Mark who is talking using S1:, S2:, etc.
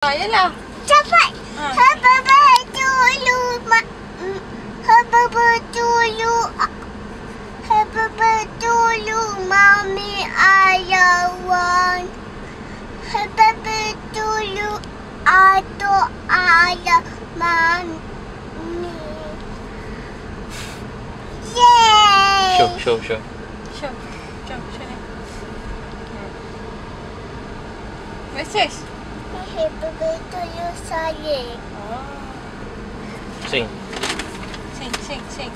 S1: Yalah.
S2: Cepat. Haba dulu, mak. Haba dulu. Haba dulu, mami ayawan. Haba dulu, atau ayah mami. Yay!
S3: Show.
S1: Show ni. Message.
S2: Haba dulu saya.
S1: Oh.
S3: Sing.
S1: Sing.